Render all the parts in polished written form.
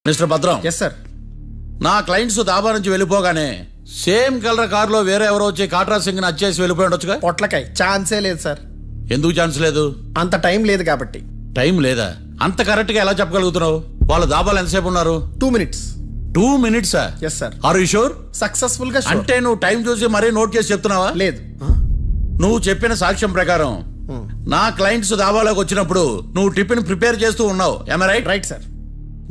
Mister Bhadram. Yes sir. నా clients dhaba నుంచి వెళ్ళిపోగానే సేమ్ కలర్ కారులో వేరే ఎవరో వచ్చి కాట్రా సింగ్ ని వచ్చేసి వెళ్ళిపోయి ఉండొచ్చుగా. పొట్లకాయ ఛాన్సే లేదు సార్. ఎందుకు ఛాన్స్ లేదు? అంత టైం లేదు కాబట్టి. టైం లేదా? అంత కరెక్ట్ గా ఎలా చెప్పగలుగుతున్నావు? వాళ్ళ దాబాలు ఎంతసేపు ఉన్నారు? 2 minutes. 2 minutes? Yes sir. Are you sure? Successful గా sure. అంటే నువ్వు టైం చూసి మరీ నోట్ చేసి చెప్తున్నావా? లేదు. నువ్వు చెప్పిన సాక్ష్యం ప్రకారం నా క్లయింట్స్ దాబాలోకి వచ్చినప్పుడు నువ్వు టిఫిన్ ప్రిపేర్ చేస్తూ ఉన్నావు. am I right? Right sir.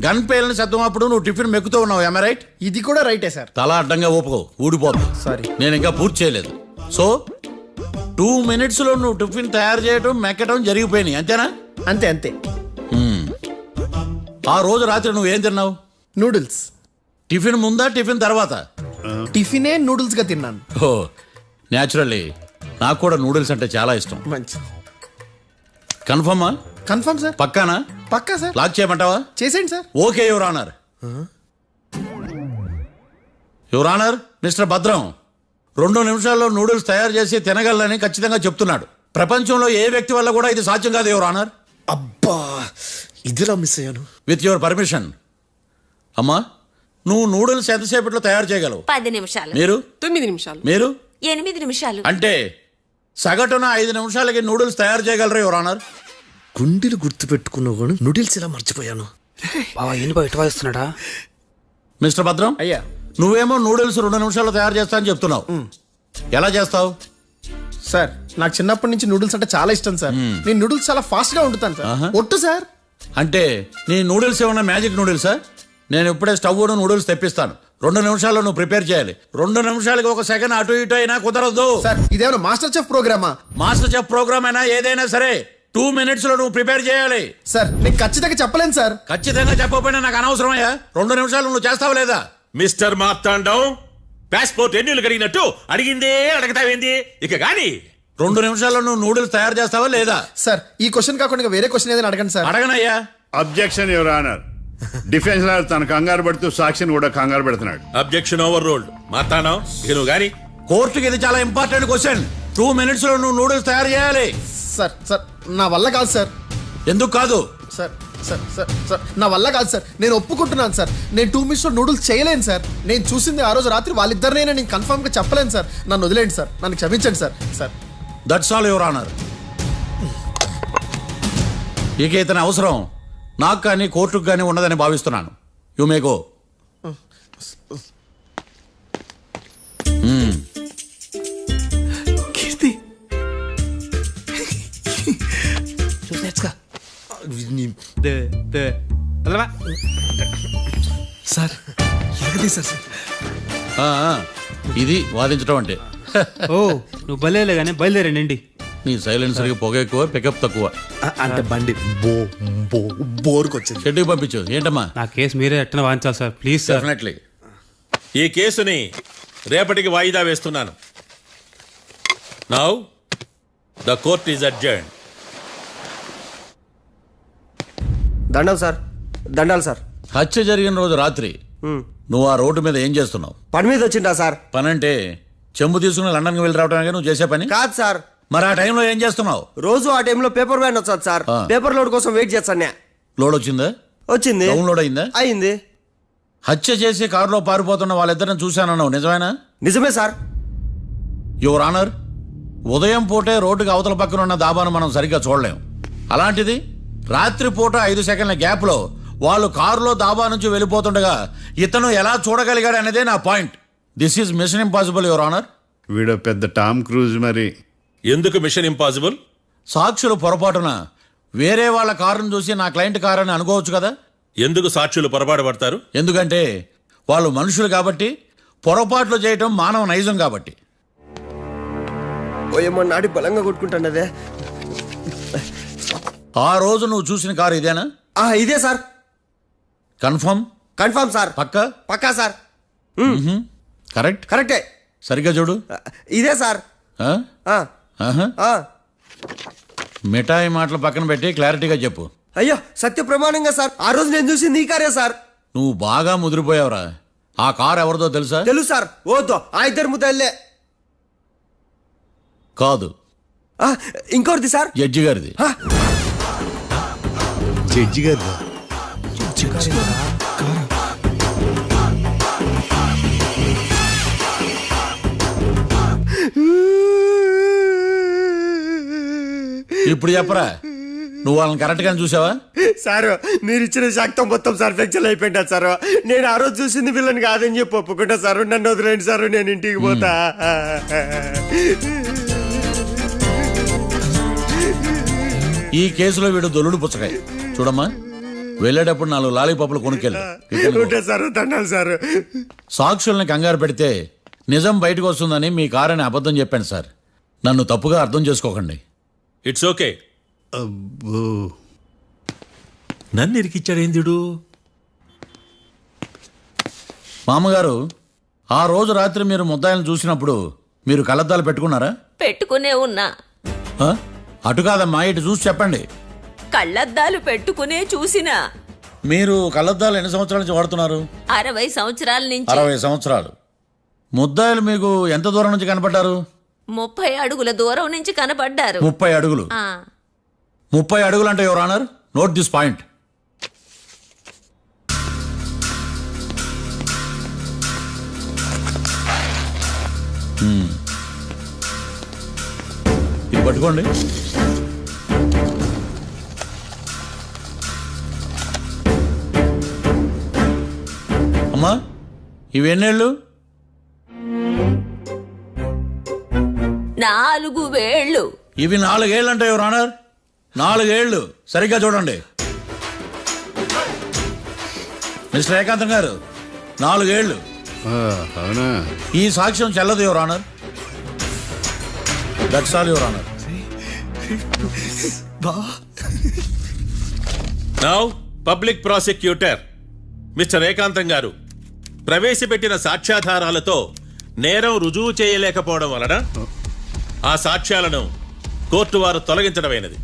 Gun పేలిన శబ్దం అప్పుడు నువ్వు టిఫిన్ మెక్కుతూ ఉన్నావు. am I right? ఇది కూడా రైటే సార్. తల అడ్డంగా ఊపుకో, ఊడిపోతుంది. సారీ. నేను ఇంకా పూర్తి చేయలేదు. సో 2 minutes లో నువ్వు టిఫిన్ తయారు చేయడం మెక్కడం జరిగిపోయినాయి, అంతేనా? అంతే అంతే. ఆ రోజు రాత్రి నువ్వు ఏం తిన్నావు? నూడిల్స్. టిఫిన్ ముందా టిఫిన్ తర్వాత? టిఫినే నూడిల్స్ గా తిన్నాను. ఓ న్యాచురల్లీ నాకు కూడా నూడిల్స్ అంటే చాలా ఇష్టం. మంచి. కన్ఫర్మా? Confirm sir. పక్కానా? పక్కా సార్. లాక్ చేయమంటావా? చేసేయండి sir. Okay your honour. Your honour, mister Bhadram 2 నిమిషాల్లో నూడిల్స్ తయారు చేసి తినగలని ఖచ్చితంగా చెప్తున్నాడు. ప్రపంచంలో ఏ వ్యక్తి వల్ల కూడా ఇది సాధ్యం కాదు యువర్ ఆనర్. అబ్బా, ఇదిలా మిస్ అయ్యాను. With your permission. అమ్మా, నువ్వు నూడిల్స్ ఎంతసేపట్లో తయారు చేయగలవు? 10 నిమిషాలు. మీరు? 9 నిమిషాలు. మీరు? 8 నిమిషాలు. అంటే సగటున 5 నిమిషాలకి నూడిల్స్ తయారు చేయగలరు యువర్ ఆనర్. గుండెలు గుర్తు పెట్టుకున్నావు కానీ నూడిల్స్ ఇలా మర్చిపోయాను. బావా ఏంటి బయట వాయిస్తున్నాడా? మిస్టర్ భద్రం, అయ్యా, నువ్వేమో నూడిల్స్ 2 నిమిషాల్లో తయారు చేస్తా అని చెప్తున్నావు. ఎలా చేస్తావు? సార్ నాకు చిన్నప్పటి నుంచి నూడిల్స్ అంటే చాలా ఇష్టం సార్. నేను నూడిల్స్ చాలా ఫాస్ట్ గా వండుతాను సార్. ఒట్టు సార్. అంటే నీ నూడిల్స్ ఏమన్నా మ్యాజిక్ నూడిల్సా? నేను ఇప్పుడే స్టవ్ నూడిల్స్ తెప్పిస్తాను. 2 నిమిషాల్లో నువ్వు ప్రిపేర్ చేయాలి. 2 నిమిషాలకి 1 సెకండ్ అటు ఇటు అయినా కుదరదు సార్. ఇదేమైనా మాస్టర్ చెఫ్ ప్రోగ్రామా? మాస్టర్ చెఫ్ ప్రోగ్రామ్ అయినా ఏదైనా సరే 2 minutes లో నువ్వు ప్రిపేర్ చేయాలి. సార్ నేను ఖచ్చితంగా చెప్పలేను సార్. ఖచ్చితంగా చెప్పకపోయినా నాకు అనవసరమయ్యా. 2 నిమిషాలు నువ్వు చేస్తావు లేదా? మిస్టర్ మార్తాండం, పాస్పోర్ట్ ఎన్నిళ్ళు కడిగినట్టు అడిగిందే అడగతావేంది? ఇక గాని 2 నిమిషాల్లో నువ్వు నూడిల్స్ తయారు చేస్తావా లేదా? సార్ ఈ క్వశ్చన్ కాకుండా వేరే క్వశ్చన్ ఏదైనా అడగండి సార్. అడగనయ్యా. Objection your honour. Defence lawyer తన కంగారు పడుతూ సాక్షిని కూడా కంగారు పెడుతున్నాడు. Objection over ruled. మార్తాండం, ఇక నువ్వు గాని. కోర్టుకి ఇది చాలా ఇంపార్టెంట్ క్వశ్చన్. 2 minutes లో నువ్వు నూడిల్స్ తయారు చేయాలి. సార్ సార్ నా వల్ల కాదు సార్. ఎందుకు కాదు? సార్ సార్ సార్ సార్ నా వల్ల కాదు సార్. నేను ఒప్పుకుంటున్నాను సార్. నేను 2 minutes లో నూడిల్స్ చేయలేను సార్. నేను చూసింది ఆ రోజు రాత్రి వాళ్ళిద్దరినైనా నేను కన్ఫర్మ్ గా చెప్పలేను సార్. నన్ను వదిలేండి సార్. నన్ను క్షమించండి sir. Sir that's all your honour. ఇక ఇతని అవసరం నాకు కానీ కోర్టుకు కానీ ఉండదని భావిస్తున్నాను. You may go. Keerthi sir ఎలాగది సార్? ఇది వాదించడం అంటే. ఓ నువ్వు బయలుదేరలే కానీ బయలుదేరండి. నీ సైలెన్సర్కి పొగ ఎక్కువ, పికప్ తక్కువ. అంటే బండి బోర్కి వచ్చింది. షెడ్యూల్ పంపించు. ఏంటమ్మా? నా కేసు మీరే ఎట్టన వాయించాలి సార్, ప్లీజ్ సార్. డెఫినెట్లీ. ఈ కేసుని రేపటికి వాయిదా వేస్తున్నాను. Now the court is adjourned. దండాలు సార్. దండాలు సార్. హత్య జరిగిన రోజు రాత్రి నువ్వు ఆ రోడ్డు మీద ఏం చేస్తున్నావు? పని మీద వచ్చిందా సార్? పని అంటే చెంబు తీసుకుని లండన్కి వెళ్ళి రావడానికి నువ్వు చేసే పని కాదు సార్. మరి ఆ టైంలో ఏం చేస్తున్నావు? రోజు ఆ టైంలో పేపర్ వ్యాన్ వచ్చాది సార్. పేపర్ లోడ్ కోసం వెయిట్ చేస్తాను. లోడ్ వచ్చిందా? వచ్చింది. డౌన్లోడ్ అయిందా? అయింది. హత్య చేసి కారులో పారిపోతున్న వాళ్ళిద్దరిని చూశానన్నావు, నిజమేనా? నిజమే సార్. యువర్ ఆనర్, ఉదయం పూటే రోడ్డుకి అవతల పక్కన ఉన్న దాబాను మనం సరిగ్గా చూడలేం. అలాంటిది రాత్రి పూట 5 సెకండ్ల గ్యాప్లో వాళ్ళు కారులో దాబా నుంచి వెళ్ళిపోతుండగా ఇతను ఎలా చూడగలిగాడు అనేదే నా point. This is mission impossible your honour. వీడో పెద్ద టామ్ క్రూజ్ మరి. ఎందుకు మిషన్ ఇంపాసిబుల్? సాక్షులు పొరపాటున వేరే వాళ్ళ కారును చూసి నా క్లయింట్ కారు అని అనుకోవచ్చు కదా. ఎందుకు సాక్షులు పొరపాటు పడతారు? ఎందుకంటే వాళ్ళు మనుషులు కాబట్టి, పొరపాట్లు చేయటం మానవ నైజం కాబట్టి. ఓయమ్మ నాడి బలంగా కొట్టుకుంటానదే. ఆ రోజు నువ్వు చూసిన కారు ఇదేనా? ఇదే సార్. కన్ఫర్మ్? Confirm sir. పక్కా? పక్కా సార్. కరెక్ట్? కరెక్టే. సరిగ్గా చూడు. ఇదే సార్. మిఠాయి మాటలు పక్కన పెట్టి క్లారిటీగా చెప్పు. అయ్యో సత్య ప్రమాణంగా సార్, ఆ రోజు నేను చూసింది ఈ కారే సార్. నువ్వు బాగా ముదిరిపోయావురా. ఆ కారు ఎవరిదో తెలుసా? తెలుసు సార్. ఓతో ఆ ఇద్దరు ముద్దల్లే. కాదు, ఇంకోటిది సార్. జడ్జి గారిది. జడ్జి గారు ఇప్పుడు చెప్పరా, నువ్వు వాళ్ళని కరెక్ట్ గానే చూసావా? సార్ మీరు ఇచ్చిన శాక్తం మొత్తం సార్ ఫ్రాక్చర్ అయిపోయింటా సార్. నేను ఆ రోజు చూసింది వీళ్ళని కాదని చెప్పి ఒప్పుకుంటా సార్. నన్ను వదిలేండి సార్, నేను ఇంటికి పోతా. ఈ కేసులో వీడు దొల్లుడు పుచ్చకాయ. చూడమ్మా, వెళ్ళేటప్పుడు 4 లాలీపాపులు కొనుక్కెళ్ళు. ఉంటా సార్, దండాలి సార్. సాక్షుల్ని కంగారు పెడితే నిజం బయటకు వస్తుందని మీ కారని అబద్ధం చెప్పాను సార్. నన్ను తప్పుగా అర్థం చేసుకోకండి. It's okay. అబ్బో, నన్ను ఇరికిచ్చాడేందుడు? మామగారు, ఆ రోజు రాత్రి మీరు ముద్దాయిలను చూసినప్పుడు మీరు కళ్ళద్దాలు పెట్టుకున్నారా? పెట్టుకునే ఉన్నా. ఆ? అటు కాదమ్మా, ఇటు చూసి చెప్పండి. కళ్ళద్దాలు పెట్టుకునే చూసినా. మీరు కళ్ళద్దాలు ఎన్ని సంవత్సరాల నుంచి వాడుతున్నారు? 60 సంవత్సరాల నుంచి. 60 సంవత్సరాలు. ముద్దాయిలు మీకు ఎంత దూరం నుంచి కనపడ్డారు? 30 అడుగుల దూరం నుంచి కనపడ్డారు. 30 అడుగులు. ఆ, 30 అడుగులు అంటే your honour, note this point. ఇది పట్టుకోండి. అమ్మా, ఇవి ఎన్నేళ్ళు? 4 వేళ్ళు. ఇవి 4 ఏళ్ళు అంటే యువర్ ఆనర్, 4 ఏళ్ళు. సరిగ్గా చూడండి మిస్టర్ ఏకాంతం గారు, 4 ఏళ్ళు. అవునా? ఈ సాక్ష్యం చెల్లదు your honour. That's all your honour. Now public prosecutor mister ఏకాంతం గారు ప్రవేశపెట్టిన సాక్ష్యాధారాలతో నేరం రుజువు చేయలేకపోవడం వలన ఆ సాక్ష్యాలను కోర్టు వారు తొలగించడమైనది.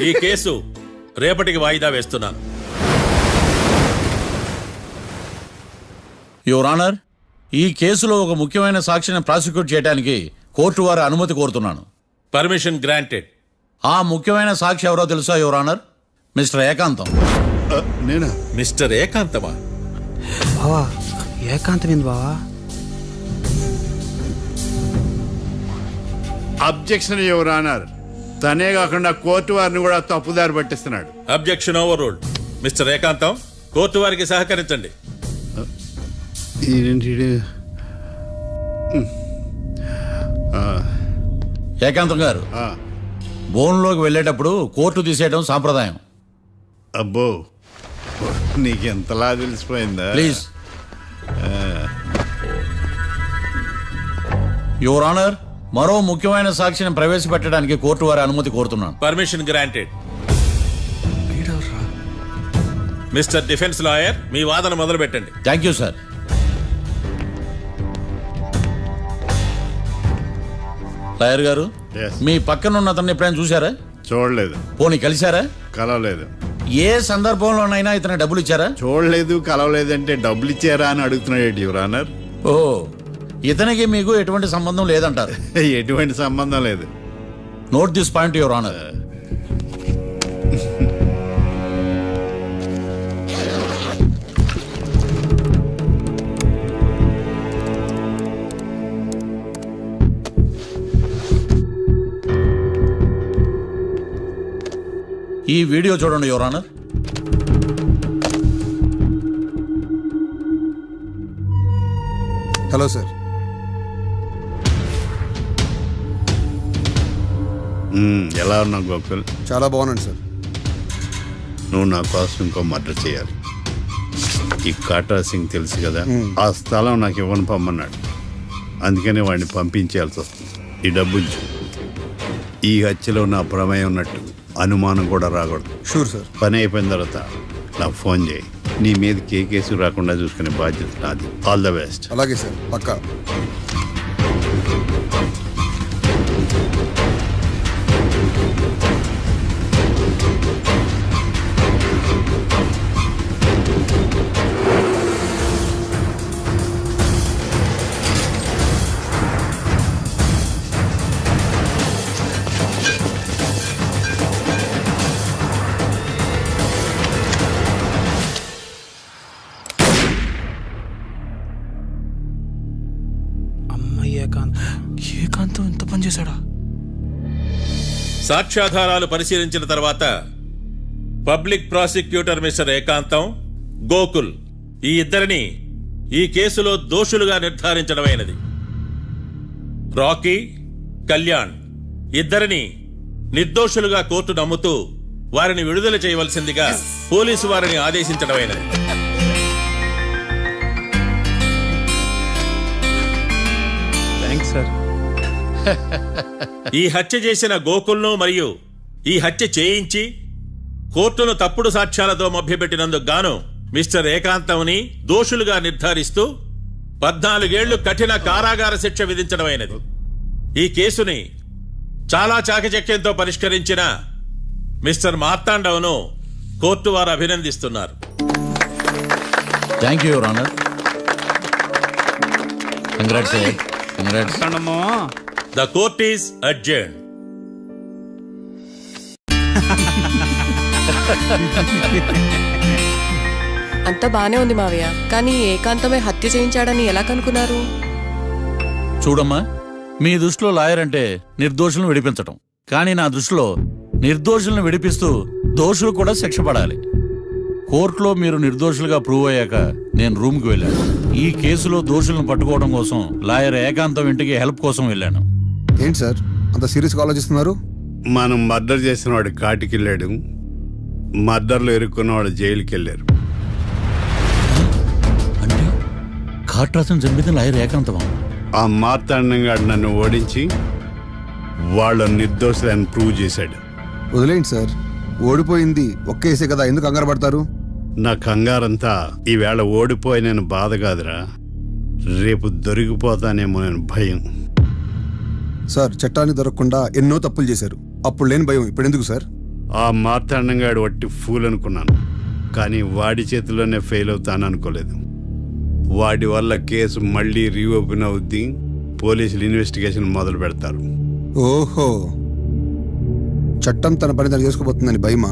ఈ కేసు రేపటికి వాయిదా వేస్తున్నాను. యువర్ ఆనర్, ఈ కేసులో ఒక ముఖ్యమైన సాక్షిని ప్రాసిక్యూట్ చేయడానికి కోర్టు వారి అనుమతి కోరుతున్నాను. Permission granted. ఆ ముఖ్యమైన సాక్షి ఎవరో తెలుసా యువర్ ఆనర్? మిస్టర్ ఏకాంతం. నేనా? మిస్టర్ ఏకాంతమా? బావా ఏకాంతమైంది బావా. Objection your honour. తనే కాకుండా కోర్టు వారిని కూడా తప్పుదారి పట్టిస్తున్నాడు. Objection overruled. Mister Ekantham, court వారికి సహకరించండి. ఏకాంతం గారు, బోన్లోకి వెళ్ళేటప్పుడు కోర్టు తీసేయడం సాంప్రదాయం. అబ్బో, నీకెంతలా తెలిసిపోయిందా? ప్లీజ్. యువర్ ఆనర్, మరో ముఖ్యమైన సాక్షిని ప్రవేశపెట్టడానికి కోర్టు వారి అనుమతి కోరుతున్నాను. Permission granted. Mister defence lawyer, మీ వాదన మొదలు పెట్టండి. Thank you sir. లాయర్ గారు, Yes. మీ పక్కన ఉన్న అతన్ని ఎప్పుడైనా చూసారా? చూడలేదు, పోనీ కలిశారా? కలవలేదు. ఏ సందర్భంలోనైనా ఇతను డబ్బులు ఇచ్చారా? చూడలేదు, కలవలేదు అంటే డబ్బులు ఇచ్చారా అని అడుగుతున్నాడు యువర్ ఆనర్. ఓ, ఇతనికి మీకు ఎటువంటి సంబంధం లేదంటారు. ఎటువంటి సంబంధం లేదు. Note this point your honour. ఈ వీడియో చూడండి యువర్ ఆనర్. Hello sir. ఎలా ఉన్నావు గోకుల్? చాలా బాగున్నాను సార్. నువ్వు నా కోసం ఇంకో మర్డర్ చేయాలి. ఈ కాటా సింగ్ తెలుసు కదా, ఆ స్థలం నాకు ఇవ్వని పమ్మన్నాడు. అందుకనే వాడిని పంపించాల్సి వస్తుంది. ఈ డబ్బు ఇచ్చు. ఈ హత్యలో నా ప్రమేయం ఉన్నట్టు అనుమానం కూడా రాకూడదు. Sure sir. పని అయిపోయిన తర్వాత నాకు ఫోన్ చేయి. నీ మీద ఏ కేసు రాకుండా చూసుకునే బాధ్యత నాది. All the best. అలాగే సార్, పక్కా. చేశాడా? సాక్ష్యాధారాలు పరిశీలించిన తర్వాత పబ్లిక్ ప్రాసిక్యూటర్ మిస్టర్ ఏకాంతం, గోకుల్ ఈ ఇద్దరిని ఈ కేసులో దోషులుగా నిర్ధారించడమైనది. రాకీ, కళ్యాణ్ ఇద్దరిని నిర్దోషులుగా కోర్టు నమ్ముతూ వారిని విడుదల చేయవలసిందిగా పోలీసు వారిని ఆదేశించడమైనది. Thanks sir. ఈ హత్య చేసిన గోకుల్ను మరియు ఈ హత్య చేయించి కోర్టును తప్పుడు సాక్ష్యాలతో మభ్యపెట్టినందుకు గాను మిస్టర్ ఏకాంతంని దోషులుగా నిర్ధారిస్తూ 14 ఏళ్లు కఠిన కారాగార శిక్ష విధించడమైనది. ఈ కేసుని చాలా చాకచక్యంతో పరిష్కరించిన మిస్టర్ మార్తాండవ్ను కోర్టు వారు అభినందిస్తున్నారు. Thank you your honour. Congrats. Congrats. The court is adjourned. అంతా బానే ఉంది మావయ్య, కానీ ఏకాంతమే హత్య చేయించాడని ఎలా కనుక్కున్నారు? చూడమ్మా, మీ దృష్టిలో లాయర్ అంటే నిర్దోషులను విడిపించటం, కానీ నా దృష్టిలో నిర్దోషులను విడిపిస్తూ దోషులు కూడా శిక్ష పడాలి. కోర్టులో మీరు నిర్దోషులుగా ప్రూవ్ అయ్యాక నేను రూమ్కి వెళ్ళాను. ఈ కేసులో దోషులను పట్టుకోవడం కోసం లాయర్ ఏకాంతం ఇంటికి హెల్ప్ కోసం వెళ్ళాను. ఏంటి సార్ అంత సీరియస్గా ఆలోచిస్తున్నారు? మనం మర్డర్ చేసిన వాడు కాటికి వెళ్ళాడు, మర్డర్లో ఇరుక్కున్న వాడు జైలుకి వెళ్ళారు. అంటే కాట్రాసం చంపితే లాయర్ ఏకాంతమా? ఆ మార్తాండంగా నన్ను ఓడించి వాళ్ళ నిర్దోషులని ప్రూవ్ చేశాడు. వదిలేండి సార్, ఓడిపోయింది ఒక్కేసే కదా, ఎందుకు కంగారు పడతారు? నా కంగారంతా ఈవేళ ఓడిపోయి నేను బాధ కాదురా, రేపు దొరికిపోతానేమో నేను భయం. సార్ చట్టాన్ని దొరకకుండా ఎన్నో తప్పులు చేశారు, అప్పుడు లేని భయం ఇప్పుడు ఎందుకు సార్? ఆ మార్తాండంగాడు వట్టి ఫూల్ అనుకున్నాను, కానీ వాడి చేతిలోనే ఫెయిల్ అవుతాను అనుకోలేదు. వాడి వల్ల కేసు మళ్ళీ రీఓపెన్ అవుద్ది, పోలీసులు ఇన్వెస్టిగేషన్ మొదలు పెడతారు. ఓహో, చట్టం తన పని తను చేసుకోబోతుందని భయమా?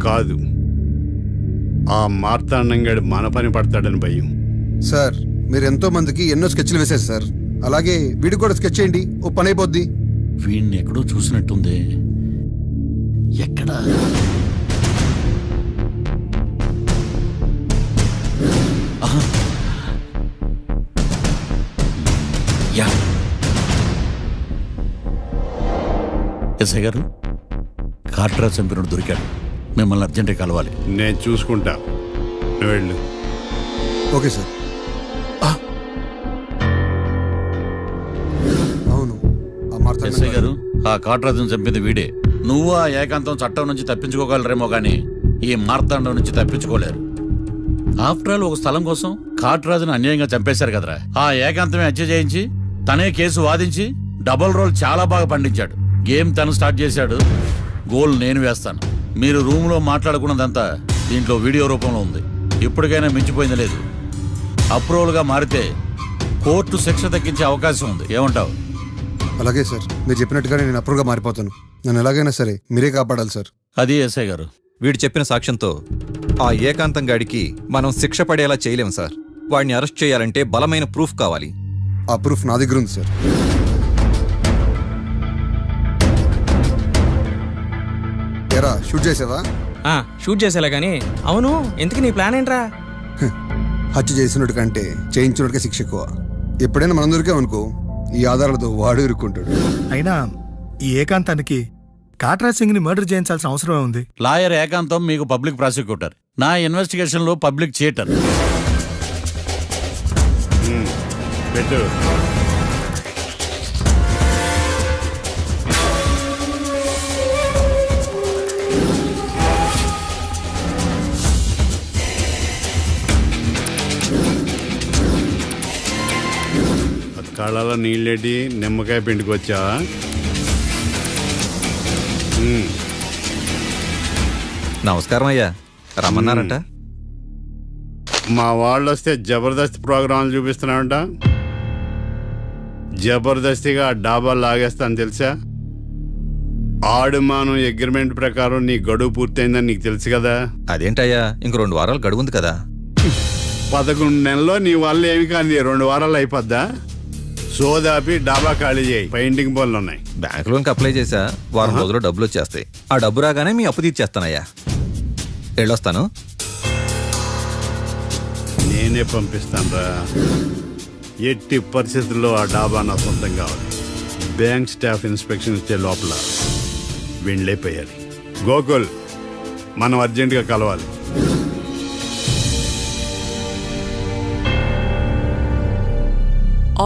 కాదు, ఆ మార్తాండంగాడు మన పని పడతాడని భయం. సార్ మీరు ఎంతో మందికి ఎన్నో స్కెచ్లు వేశారు సార్, అలాగే వీడికి కూడా స్కెచ్ చేయండి, ఓ పని అయిపోద్ది. వీడిని ఎక్కడో చూసినట్టుంది. ఎక్కడా? యా, ఎస్ఐ గారు, కాట్రా చంపినోడు దొరికాడు. మిమ్మల్ని అర్జెంట్గా కలవాలి. నేను చూసుకుంటా, నువ్వు వెళ్ళు. Okay sir. అవును, ఆ ఎస్ఐ మార్తాండం గారు, ఆ కాట్రాజును చంపింది వీడే. నువ్వు ఆ ఏకాంతం చట్టం నుంచి తప్పించుకోగలరేమో కానీ ఈ మార్తాండం నుంచి తప్పించుకోలేరు. ఆఫ్టర్ ఆల్ ఒక స్థలం కోసం కాట్రాజును అన్యాయంగా చంపేశారు కదరా. ఆ ఏకాంతమే హత్య చేయించి తనే కేసు వాదించి డబుల్ రోల్ చాలా బాగా పండించాడు. గేమ్ తను స్టార్ట్ చేశాడు, గోల్ నేను వేస్తాను. మీరు రూమ్లో మాట్లాడుకున్నదంతా దీంట్లో వీడియో రూపంలో ఉంది. ఇప్పటికైనా మించిపోయింది లేదు. అప్రూవల్గా మారితే కోర్టు శిక్ష తగ్గించే అవకాశం ఉంది. ఏమంటావు? అలాగే సార్, మీరు చెప్పినట్టుగానే నేను అప్రూవ్గా మారిపోతాను. నన్ను ఎలాగైనా సరే మీరే కాపాడాలి సార్. అది ఎస్ఐ గారు. వీడు చెప్పిన సాక్ష్యంతో ఆ ఏకాంతం గాడికి మనం శిక్ష పడేలా చేయలేం సార్. వాడిని అరెస్ట్ చేయాలంటే బలమైన ప్రూఫ్ కావాలి. ఆ ప్రూఫ్ నా దగ్గర ఉంది సార్. ఎరా షూట్ చేసావా? షూట్ చేసేలా కానీ. అవును, ఎందుకు నీ ప్లాన్ ఏంట్రా? హత్య చేసినట్టు కంటే చేయించినట్టుగా శిక్ష ఎక్కువ. ఎప్పుడైనా మనం దొరికామనుకో, ఈ ఆధారాలతో వాడు ఇరుక్కుంటాడు. అయినా ఈ ఏకాంతానికి కాట్రా సింగ్ ని మర్డర్ చేయించాల్సిన అవసరమే ఉంది. లాయర్ ఏకాంతం మీకు పబ్లిక్ ప్రాసిక్యూటర్, నా ఇన్వెస్టిగేషన్ లో పబ్లిక్ చీటర్. పెట్టు. కళ్ళలో నీళ్ళెడ్డి నిమ్మకాయ పిండుకొచ్చావా? నమస్కారం అయ్యా, రమ్మన్నారంట. మా వాళ్ళు వస్తే జబర్దస్త్ ప్రోగ్రాంలు చూపిస్తున్నావంట. జబర్దస్తిగా డాబా లాగేస్తాను తెలుసా? ఆడుమాను అగ్రిమెంట్ ప్రకారం నీ గడువు పూర్తయిందని నీకు తెలుసు కదా. అదేంటయ్యా, ఇంక 2 వారాలు గడువు ఉంది కదా. 11 నెలల్లో నీ వల్ల ఏమి కానీ 2 వారాలు అయిపోద్దా? సోదాపి డాబా ఖాళీ చేయి పెయింటింగ్ పనులు ఉన్నాయి. బ్యాంక్ లోన్కి అప్లై చేశా, వారం రోజుల్లో డబ్బులు వచ్చేస్తాయి. ఆ డబ్బు రాగానే మీ అప్పు తీర్చేస్తానయ్యా. వెళ్ళొస్తాను. నేనే పంపిస్తానురా. ఎట్టి పరిస్థితుల్లో ఆ డాబా నా సొంతం కావాలి. బ్యాంక్ స్టాఫ్ ఇన్స్పెక్షన్ ఇచ్చే లోపల వెళ్ళైపోయాలి. గోకుల్, మనం అర్జెంటుగా కలవాలి.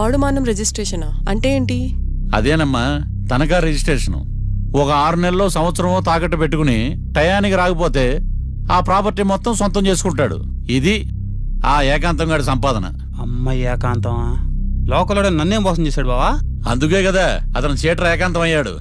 ఆడుమానం రిజిస్ట్రేషనా అంటే ఏంటి? అదేనమ్మా తనఖా రిజిస్ట్రేషన్. ఒక 6 నెలల్లో సంవత్సరమో తాకట్టు పెట్టుకుని టయానికి రాకపోతే ఆ ప్రాపర్టీ మొత్తం సొంతం చేసుకుంటాడు. ఇది ఆ ఏకాంతం గారి సంపాదన. అమ్మ ఏకాంతం లోకల్ నన్నేం మోసం చేశాడు బావా? అందుకే కదా అతను చీటర్ ఏకాంతం అయ్యాడు.